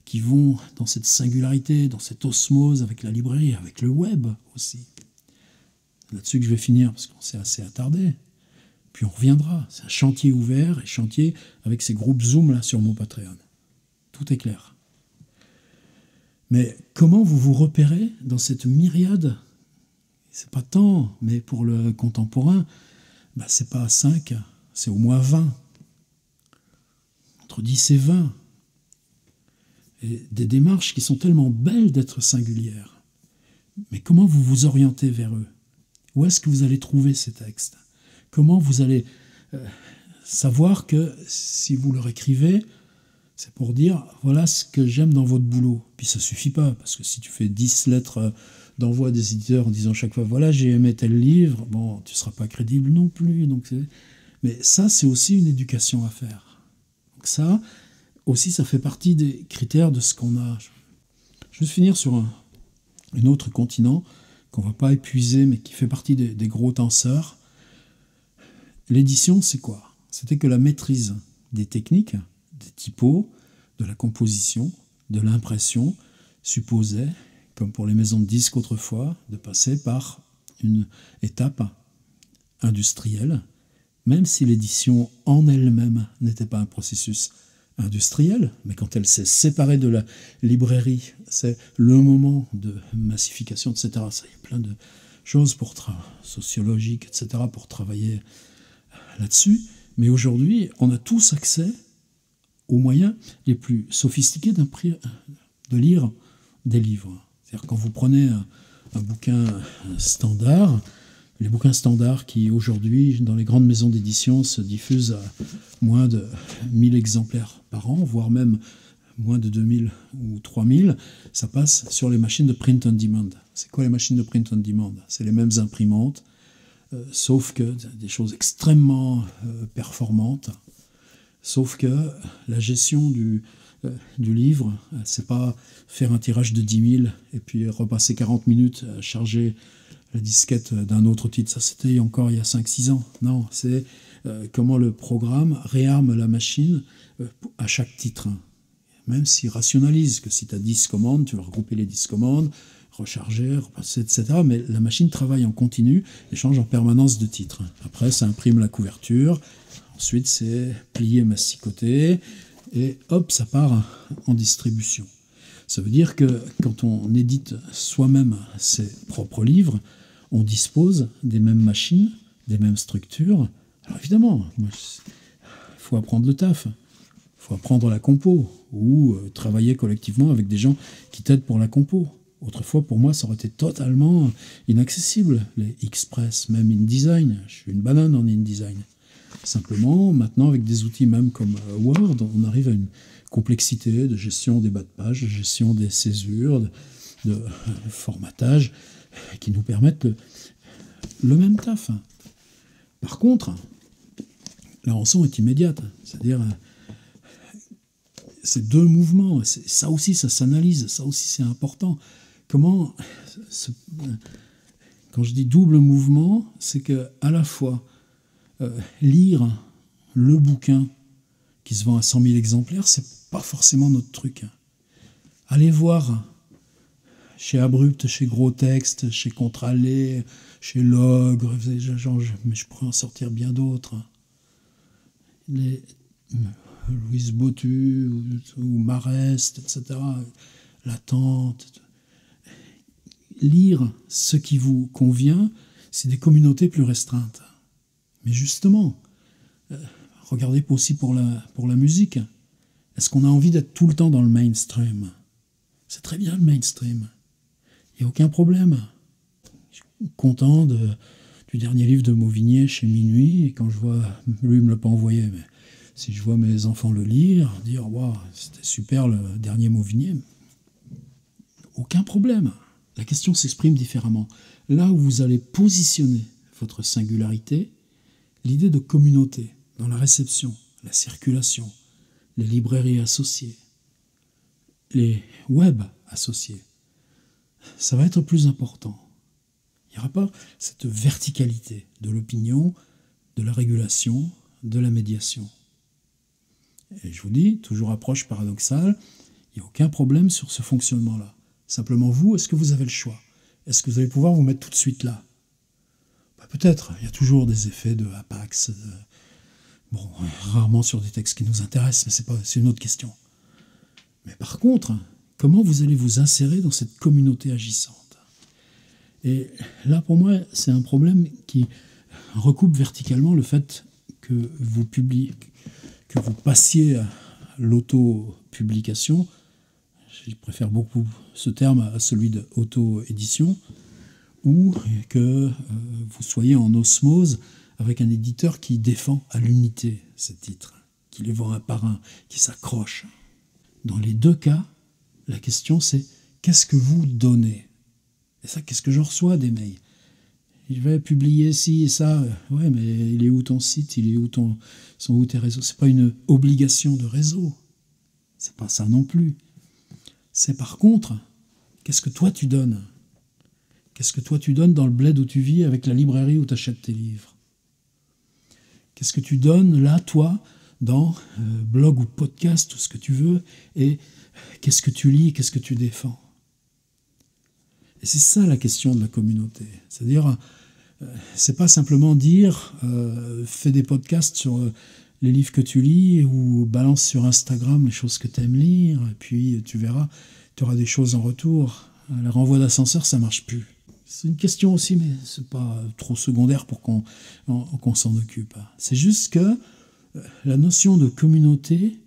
qui vont dans cette singularité, dans cette osmose avec la librairie, avec le web aussi. C'est là-dessus que je vais finir, parce qu'on s'est assez attardé. Puis on reviendra. C'est un chantier ouvert et chantier avec ces groupes Zoom là sur mon Patreon. Tout est clair. Mais comment vous vous repérez dans cette myriade? C'est pas tant, mais pour le contemporain, c'est pas 5, c'est au moins 20. Entre 10 et 20. Et des démarches qui sont tellement belles d'être singulières. Mais comment vous vous orientez vers eux? Où est-ce que vous allez trouver ces textes? Comment vous allez savoir que si vous leur écrivez, c'est pour dire, voilà ce que j'aime dans votre boulot. Puis ça suffit pas, parce que si tu fais 10 lettres d'envoi des éditeurs en disant chaque fois, voilà, j'ai aimé tel livre, bon, tu ne seras pas crédible non plus. Donc mais ça, c'est aussi une éducation à faire. Donc ça aussi, ça fait partie des critères de ce qu'on a. Je vais finir sur un autre continent qu'on ne va pas épuiser, mais qui fait partie des gros tenseurs. L'édition, c'est quoi? C'était que la maîtrise des techniques, des typos, de la composition, de l'impression, supposait, comme pour les maisons de disques autrefois, de passer par une étape industrielle, même si l'édition en elle-même n'était pas un processus industrielle, mais quand elle s'est séparée de la librairie, c'est le moment de massification, etc. Ça, il y a plein de choses sociologiques, etc., pour travailler là-dessus. Mais aujourd'hui, on a tous accès aux moyens les plus sophistiqués de lire des livres. C'est-à-dire quand vous prenez un bouquin standard, les bouquins standards qui aujourd'hui, dans les grandes maisons d'édition, se diffusent à moins de 1000 exemplaires par an, voire même moins de 2000 ou 3000, ça passe sur les machines de print on demand. C'est quoi les machines de print on demand? C'est les mêmes imprimantes, sauf que des choses extrêmement performantes, sauf que la gestion du livre, c'est pas faire un tirage de 10 000 et puis repasser 40 minutes à charger la disquette d'un autre titre. Ça, c'était encore il y a 5-6 ans. Non, c'est comment le programme réarme la machine à chaque titre. Même s'il rationalise que si tu as 10 commandes, tu vas regrouper les 10 commandes, recharger, repasser, etc. Mais la machine travaille en continu et change en permanence de titre. Après, ça imprime la couverture. Ensuite, c'est plié, massicoté. Et hop, ça part en distribution. Ça veut dire que quand on édite soi-même ses propres livres, on dispose des mêmes machines, des mêmes structures. Alors évidemment, il faut apprendre le taf, il faut apprendre la compo, ou travailler collectivement avec des gens qui t'aident pour la compo. Autrefois, pour moi, ça aurait été totalement inaccessible, les Express, même InDesign. Je suis une banane en InDesign. Simplement, maintenant, avec des outils même comme Word, on arrive à une complexité de gestion des bas de page, de gestion des césures, de formatage, qui nous permettent le même taf. Par contre, la rançon est immédiate. C'est-à-dire, ces deux mouvements, ça aussi, ça s'analyse, ça aussi, c'est important. Quand je dis double mouvement, c'est que à la fois lire le bouquin qui se vend à 100 000 exemplaires, c'est pas forcément notre truc. Allez voir chez Abrupt, chez Gros Texte, chez Contralé, chez Logre, mais je pourrais en sortir bien d'autres. Les Louise Bottu ou Marest, etc. L'attente. Lire ce qui vous convient, c'est des communautés plus restreintes. Mais justement, regardez aussi pour la musique. Est-ce qu'on a envie d'être tout le temps dans le mainstream? C'est très bien le mainstream. Il n'y a aucun problème. Je suis content du dernier livre de Mauvigné chez Minuit, et quand je vois, lui il ne me l'a pas envoyé, mais si je vois mes enfants le lire, dire waouh, c'était super le dernier Mauvigné, aucun problème. La question s'exprime différemment. Là où vous allez positionner votre singularité, l'idée de communauté dans la réception, la circulation, les librairies associées, les web associés, ça va être plus important. Il n'y aura pas cette verticalité de l'opinion, de la régulation, de la médiation. Et je vous dis, toujours approche paradoxale, il n'y a aucun problème sur ce fonctionnement-là. Simplement vous, est-ce que vous avez le choix? Est-ce que vous allez pouvoir vous mettre tout de suite là? Peut-être, il y a toujours des effets de Apax, bon, rarement sur des textes qui nous intéressent, mais c'est une autre question. Mais par contre, comment vous allez vous insérer dans cette communauté agissante? Et là, pour moi, c'est un problème qui recoupe verticalement le fait que vous publiez, que vous passiez à l'auto-publication. Je préfère beaucoup ce terme à celui d'auto-édition, ou que vous soyez en osmose avec un éditeur qui défend à l'unité ces titres, qui les vend un par un, qui s'accroche. Dans les deux cas, la question c'est qu'est-ce que vous donnez? Et ça, qu'est-ce que je reçois des mails? Je vais publier ci et ça. Ouais, mais il est où ton site? Il est où sont où tes réseaux? C'est pas une obligation de réseau. C'est pas ça non plus. C'est par contre, qu'est-ce que toi tu donnes? Qu'est-ce que toi tu donnes dans le bled où tu vis avec la librairie où tu achètes tes livres? Qu'est-ce que tu donnes là, toi, dans blog ou podcast ou ce que tu veux? Et qu'est-ce que tu lis? Qu'est-ce que tu défends? Et c'est ça la question de la communauté. C'est-à-dire, c'est pas simplement dire fais des podcasts sur les livres que tu lis ou balance sur Instagram les choses que tu aimes lire, et puis tu verras, tu auras des choses en retour. Le renvoi d'ascenseur, ça marche plus. C'est une question aussi, mais c'est pas trop secondaire pour qu'on s'en occupe. C'est juste que la notion de communauté,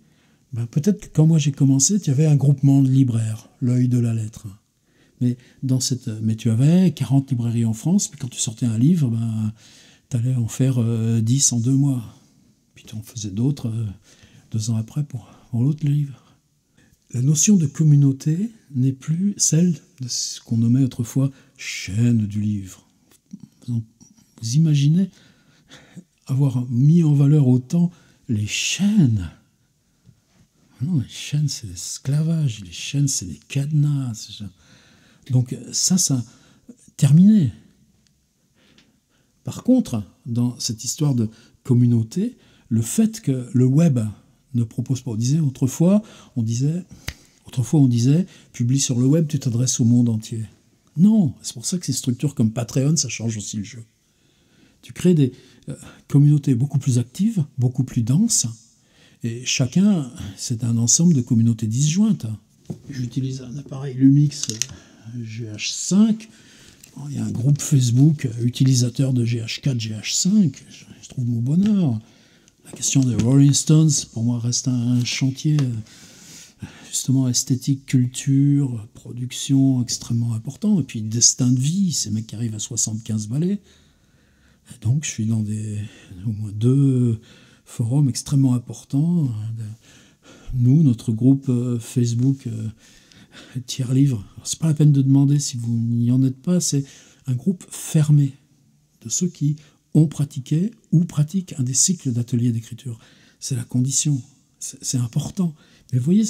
peut-être que quand moi j'ai commencé, tu avais un groupement de libraires, l'œil de la lettre. Mais tu avais 40 librairies en France, puis quand tu sortais un livre, tu allais en faire 10 en 2 mois. Puis tu en faisais d'autres 2 ans après pour l'autre livre. La notion de communauté n'est plus celle de ce qu'on nommait autrefois chaîne du livre. Vous imaginez avoir mis en valeur autant les chaînes? Non, les chaînes, c'est l'esclavage. Les chaînes, c'est les cadenas. Donc ça, terminé. Par contre, dans cette histoire de communauté, le fait que le web ne propose pas, autrefois on disait, publie sur le web, tu t'adresses au monde entier. Non, c'est pour ça que ces structures comme Patreon, ça change aussi le jeu. Tu crées des communautés beaucoup plus actives, beaucoup plus denses, et chacun, c'est un ensemble de communautés disjointes. J'utilise un appareil Lumix GH5. Il y a un groupe Facebook utilisateur de GH4, GH5. Je trouve mon bonheur. La question des Rolling Stones, pour moi, reste un chantier justement esthétique, culture, production extrêmement important. Et puis destin de vie, ces mecs qui arrivent à 75 ballets. Et donc je suis dans au moins 2 forums extrêmement importants. Nous, notre groupe Facebook Tiers Livre, c'est pas la peine de demander si vous n'y en êtes pas, c'est un groupe fermé de ceux qui ont pratiqué ou pratiquent un des cycles d'ateliers d'écriture. C'est la condition, c'est important. Mais vous voyez,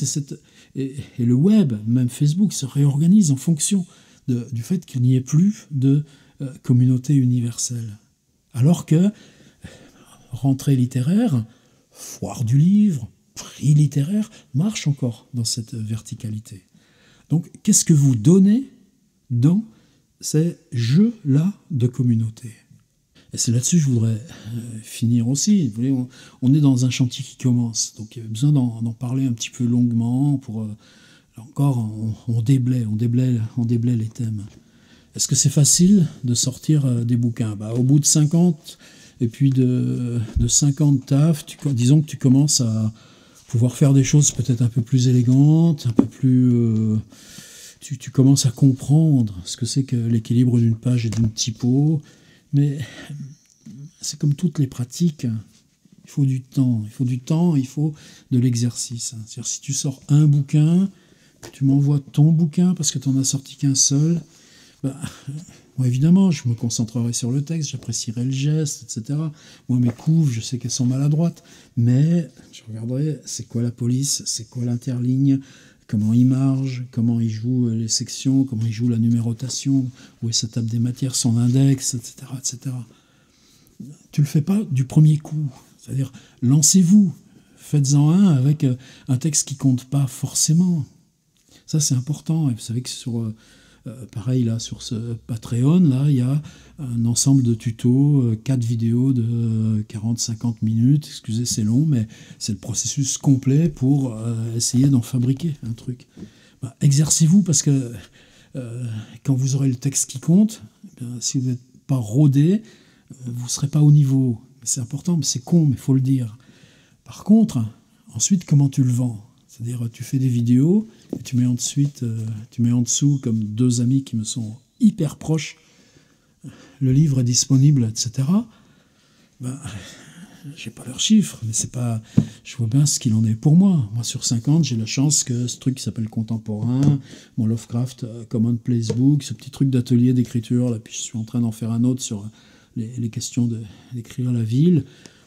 et le web, même Facebook, se réorganise en fonction du fait qu'il n'y ait plus de communauté universelle. Alors que rentrée littéraire, foire du livre, prix littéraire, marche encore dans cette verticalité. Donc, qu'est-ce que vous donnez dans ces jeux-là de communauté? Et c'est là-dessus que je voudrais finir aussi. Vous voyez, on est dans un chantier qui commence, donc il y a besoin d'en parler un petit peu longuement pour... là encore, on déblaye les thèmes. Est-ce que c'est facile de sortir des bouquins? Au bout de 50, et puis de 50 tafs, disons que tu commences à pouvoir faire des choses peut-être un peu plus élégantes, un peu plus... tu commences à comprendre ce que c'est que l'équilibre d'une page et d'une typo, mais c'est comme toutes les pratiques, il faut du temps, il faut de l'exercice. C'est-à-dire si tu sors un bouquin, que tu m'envoies ton bouquin parce que tu n'en as sorti qu'un seul, moi évidemment je me concentrerai sur le texte, j'apprécierai le geste, etc. Moi mes couves, je sais qu'elles sont maladroites, mais je regarderai c'est quoi la police, c'est quoi l'interligne, comment il marge, comment il joue les sections, comment il joue la numérotation, où est sa table des matières, son index, etc., etc. Tu le fais pas du premier coup. C'est-à-dire, lancez-vous, faites-en un avec un texte qui compte pas forcément. Ça, c'est important. Et vous savez que pareil, là, sur ce Patreon, là, il y a un ensemble de tutos, 4 vidéos de 40-50 minutes. Excusez, c'est long, mais c'est le processus complet pour essayer d'en fabriquer un truc. Exercez-vous parce que quand vous aurez le texte qui compte, si vous n'êtes pas rodé, vous ne serez pas au niveau. C'est important, mais c'est con, mais il faut le dire. Par contre, ensuite, comment tu le vends? C'est-à-dire, tu fais des vidéos, et tu mets en dessous, comme 2 amis qui me sont hyper proches, le livre est disponible, etc. j'ai pas leurs chiffres, mais c'est pas, je vois bien ce qu'il en est pour moi. Moi, sur 50, j'ai la chance que ce truc qui s'appelle Contemporain, mon Lovecraft Common Placebook, ce petit truc d'atelier d'écriture, là, puis je suis en train d'en faire un autre sur les questions d'écrire la ville.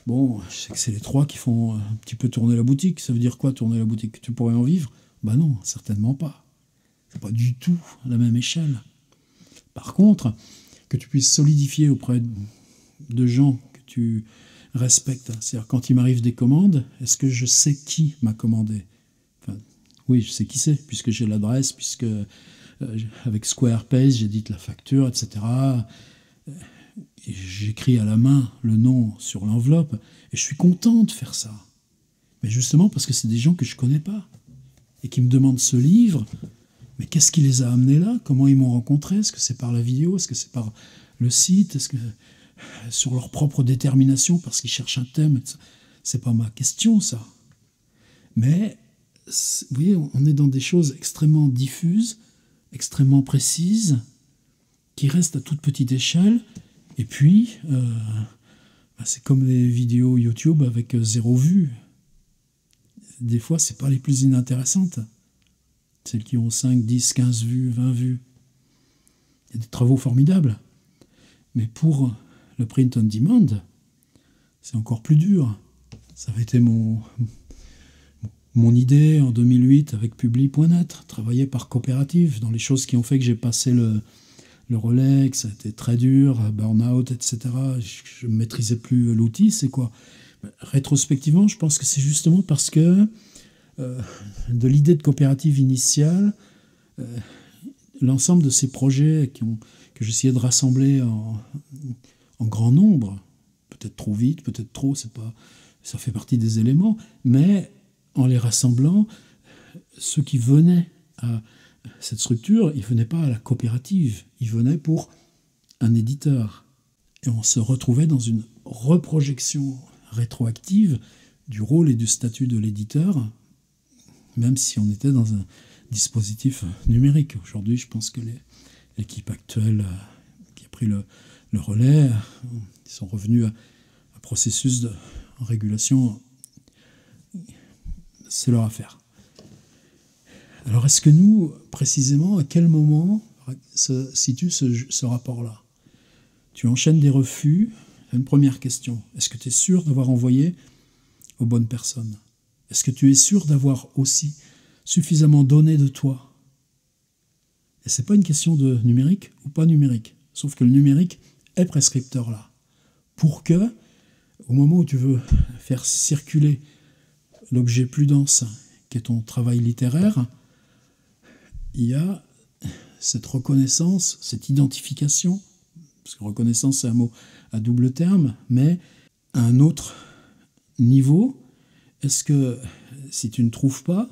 Bon, je sais que c'est les 3 qui font un petit peu tourner la boutique. Ça veut dire quoi, tourner la boutique? Tu pourrais en vivre? Ben non, certainement pas. C'est pas du tout la même échelle. Par contre, que tu puisses solidifier auprès de gens que tu respectes, c'est-à-dire quand il m'arrive des commandes, est-ce que je sais qui m'a commandé? Enfin, oui, je sais qui c'est, puisque j'ai l'adresse, puisque avec Squarespace, j'édite la facture, etc. Et j'écris à la main le nom sur l'enveloppe, et je suis content de faire ça. Mais justement parce que c'est des gens que je connais pas, et qui me demandent ce livre. Mais qu'est-ce qui les a amenés là? Comment ils m'ont rencontré? Est-ce que c'est par la vidéo? Est-ce que c'est par le site? Est-ce que sur leur propre détermination parce qu'ils cherchent un thème? C'est pas ma question, ça. Mais, vous voyez, on est dans des choses extrêmement diffuses, extrêmement précises, qui restent à toute petite échelle. Et puis, c'est comme les vidéos YouTube avec 0 vue. Des fois, c'est pas les plus inintéressantes. Celles qui ont 5, 10, 15 vues, 20 vues. Il y a des travaux formidables. Mais pour le print on demand, c'est encore plus dur. Ça avait été mon idée en 2008 avec Publi.net, travailler par coopérative, dans les choses qui ont fait que j'ai passé le relais, que ça a été très dur, burn-out, etc. Je ne maîtrisais plus l'outil, c'est quoi? Rétrospectivement, je pense que c'est justement parce que de l'idée de coopérative initiale, l'ensemble de ces projets que j'essayais de rassembler en grand nombre, peut-être trop vite, peut-être trop, ça fait partie des éléments, mais en les rassemblant, ceux qui venaient à cette structure, ils ne venaient pas à la coopérative, ils venaient pour un éditeur. Et on se retrouvait dans une reprojection rétroactive du rôle et du statut de l'éditeur, même si on était dans un dispositif numérique. Aujourd'hui, je pense que l'équipe actuelle qui a pris le relais, ils sont revenus à un processus de régulation. C'est leur affaire. Alors, est-ce que nous, précisément, à quel moment se situe ce rapport-là? Tu enchaînes des refus. Une première question. Est-ce que tu es sûr d'avoir envoyé aux bonnes personnes? Est-ce que tu es sûr d'avoir aussi suffisamment donné de toi? Et ce n'est pas une question de numérique ou pas numérique. Sauf que le numérique est prescripteur là. Pour que, au moment où tu veux faire circuler l'objet plus dense, qui est ton travail littéraire, il y a cette reconnaissance, cette identification, parce que reconnaissance c'est un mot à double terme, mais à un autre niveau. Est-ce que si tu ne trouves pas,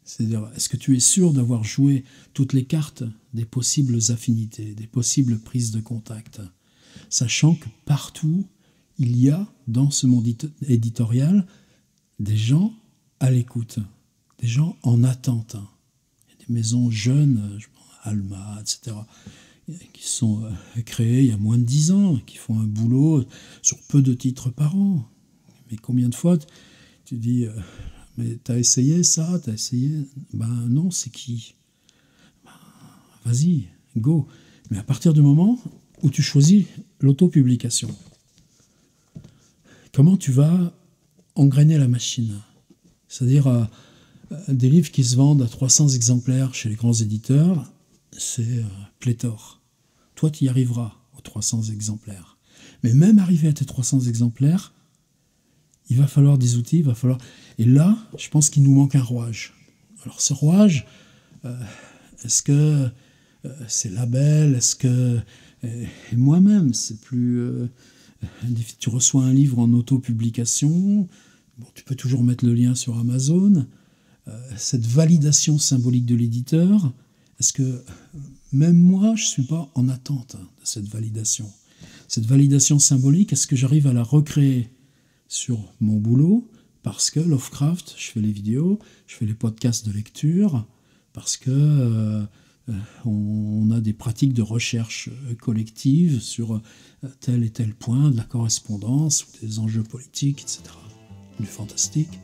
c'est-à-dire est-ce que tu es sûr d'avoir joué toutes les cartes des possibles affinités, des possibles prises de contact, sachant que partout il y a dans ce monde éditorial des gens à l'écoute, des gens en attente. Il y a des maisons jeunes, je pense, Alma, etc., qui sont créées il y a moins de 10 ans, qui font un boulot sur peu de titres par an. Mais combien de fois tu dis mais t'as essayé ça, t'as essayé? Ben non, c'est qui? Ben, vas-y, go. Mais à partir du moment où tu choisis l'autopublication, comment tu vas engrainer la machine? C'est-à-dire des livres qui se vendent à 300 exemplaires chez les grands éditeurs, c'est pléthore. Toi, tu y arriveras aux 300 exemplaires. Mais même arrivé à tes 300 exemplaires, il va falloir des outils, il va falloir... Et là, je pense qu'il nous manque un rouage. Alors ce rouage, est-ce que c'est label? Est-ce que... Et moi-même, c'est plus... tu reçois un livre en autopublication, bon, tu peux toujours mettre le lien sur Amazon. Cette validation symbolique de l'éditeur, est-ce que même moi, je ne suis pas en attente de cette validation? Cette validation symbolique, est-ce que j'arrive à la recréer sur mon boulot? Parce que Lovecraft, je fais les vidéos, je fais les podcasts de lecture, parce que On a des pratiques de recherche collective sur tel et tel point, de la correspondance, ou des enjeux politiques, etc. Du fantastique.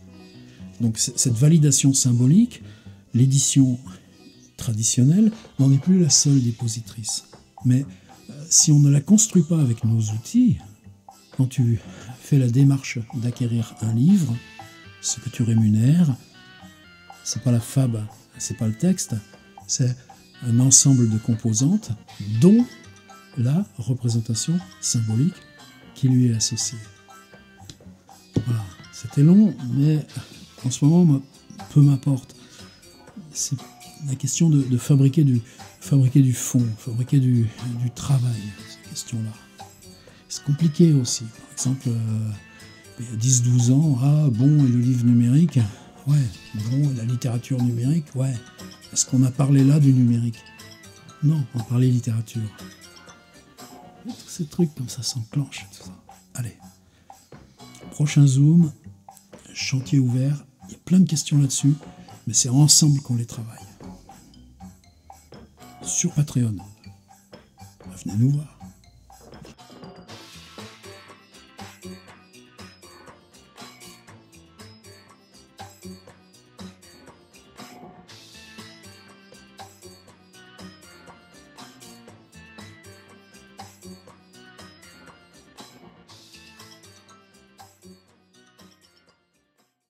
Donc cette validation symbolique, l'édition traditionnelle n'en est plus la seule dépositrice. Mais si on ne la construit pas avec nos outils, quand tu fais la démarche d'acquérir un livre, ce que tu rémunères, c'est pas la fab, c'est pas le texte, c'est un ensemble de composantes dont la représentation symbolique qui lui est associée. Voilà, c'était long, mais en ce moment, peu m'importe. C'est la question de fabriquer du fond, fabriquer du travail, ces questions-là. C'est compliqué aussi. Par exemple, il y a 10-12 ans, ah bon, et le livre numérique, ouais, bon, et la littérature numérique, ouais. Est-ce qu'on a parlé là du numérique? Non, on parlait littérature. Et tous ces trucs comme ça s'enclenchent, tout ça. Allez, prochain Zoom, chantier ouvert, il y a plein de questions là-dessus, mais c'est ensemble qu'on les travaille. Sur Patreon. Venez nous voir.